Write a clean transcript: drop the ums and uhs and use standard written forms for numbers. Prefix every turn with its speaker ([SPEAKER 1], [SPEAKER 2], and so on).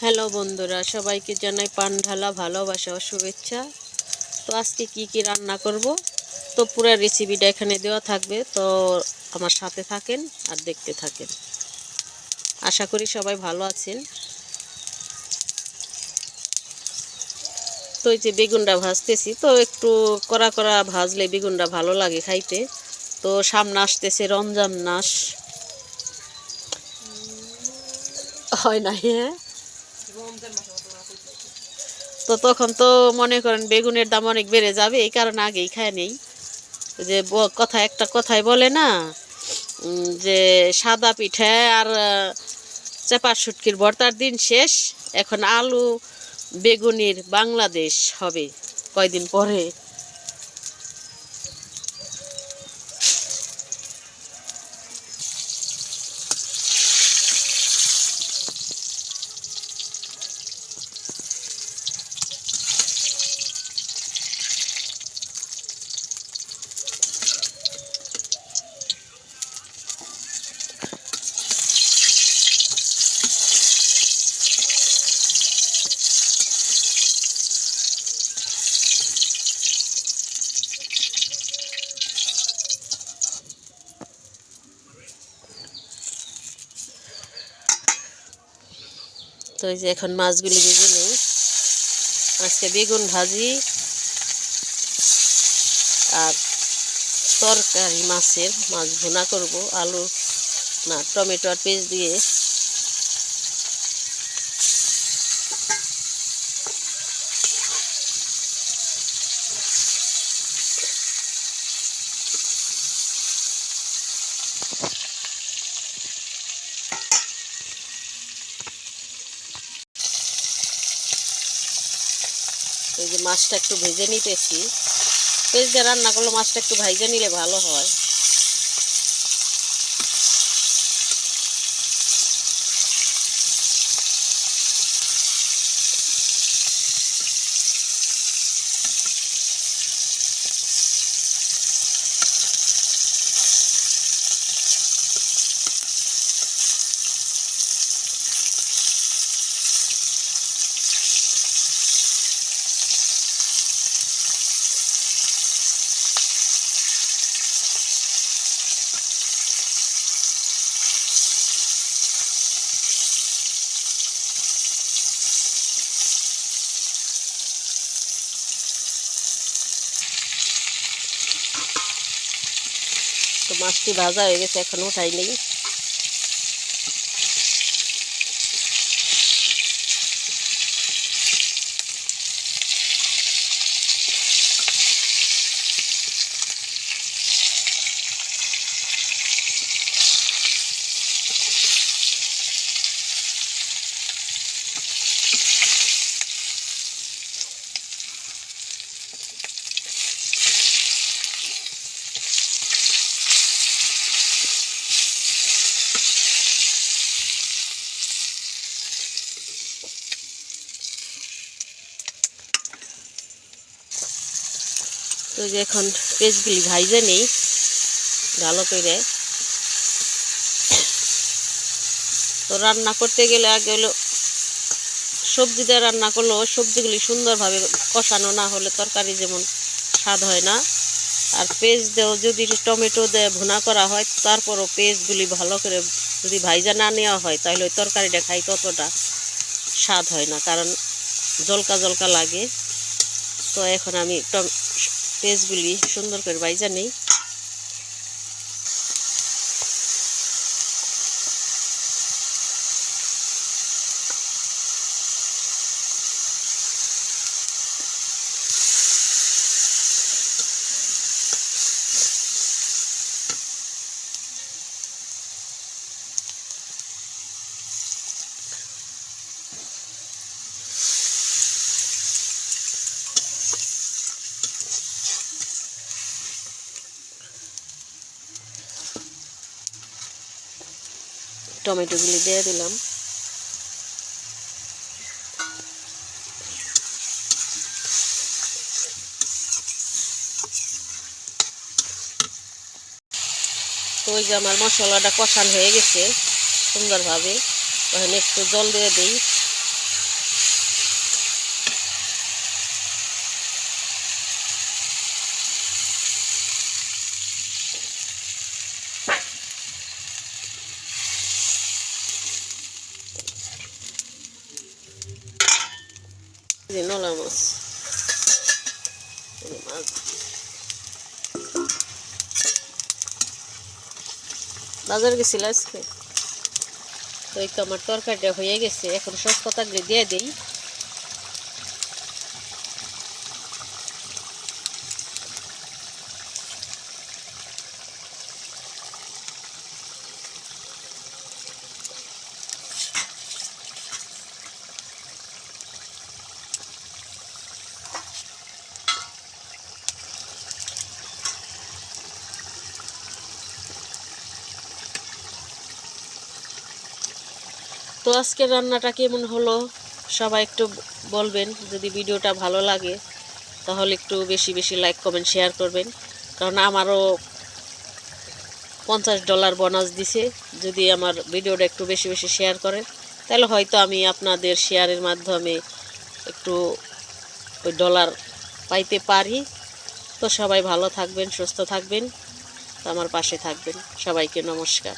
[SPEAKER 1] Hello বন্ধুরা, সবাইকে জানাই পান ঢালা ভালোবাসা ও শুভেচ্ছা। তো আজকে কি রান্না করব, তো পুরো রেসিপিটা এখানে দেওয়া থাকবে। তো আমার সাথে থাকেন আর দেখতে থাকেন। আশা করি সবাই ভালো আছেন। তো এই যে বেগুনটা ভাজতেছি, তো একটু কড়া কড়া ভাজলে বেগুনটা ভালো লাগে খাইতে। তো সামনে আসতেছে রমজান মাস, হয় না? হ্যাঁ, তো তখন তো মনে করেন বেগুনের দাম অনেক বেড়ে যাবে, এই কারণে আগেই খায় নেই। যে একটা কথাই বলে না, যে সাদা পিঠা আর চাপা শুটকির ভর্তার দিন শেষ। এখন আলু বেগুনির বাংলাদেশ হবে কয়দিন পরে। তো এই যে এখন মাছগুলি ভেজে নেই। আজকে বেগুন ভাজি আর তরকারি মাছ ভুনা করব, আলু না টমেটো আর পেঁয়াজ দিয়ে। এই যে মাছটা একটু ভেজে নিতেছি। পেঁয়াজ দিয়ে রান্না করলে মাছটা একটু ভাইজে নিলে ভালো হয়। তো মাছটি ভাজা হয়ে গেছে, এখন উঠাই নেই। তো যে এখন পেঁয়াজগুলি ভাইজে নেই ভালো করে। তো রান্না করতে গেলে আগে হলো সবজি দিয়ে রান্না করলেও সবজিগুলি সুন্দরভাবে কষানো না হলে তরকারি যেমন স্বাদ হয় না। আর পেঁয়াজ দিয়েও যদি টমেটো দিয়ে ভুনা করা হয়, তারপরও পেঁয়াজগুলি ভালো করে যদি ভাইজা না নেওয়া হয়, তাহলে ওই তরকারিটা খাই ততটা স্বাদ হয় না, কারণ জলকা জলকা লাগে। তো এখন আমি পেঁয়াজগুলি সুন্দর করে ভাইজা নেই। টমেটোগুলি দিয়ে দিলাম। তো ওই যে আমার মশলাটা কষানো হয়ে গেছে সুন্দরভাবে, তখন একটু জল দিয়ে দিই। যে নলা মাছ, মাছ বাজার গেছিল আজকে। তো এই তো আমার তরকারিটা হয়ে গেছে, এখন সব পাতাগুলি দিয়ে দিই। তো আজকের রান্নাটা কেমন হলো সবাই একটু বলবেন। যদি ভিডিওটা ভালো লাগে তাহলে একটু বেশি বেশি লাইক কমেন্ট শেয়ার করবেন, কারণ আমারও $50 বোনাস দিছে। যদি আমার ভিডিওটা একটু বেশি বেশি শেয়ার করেন তাহলে হয়তো আমি আপনাদের শেয়ারের মাধ্যমে একটু ওই ডলার পাইতে পারি। তো সবাই ভালো থাকবেন, সুস্থ থাকবেন, তো আমার পাশে থাকবেন। সবাইকে নমস্কার।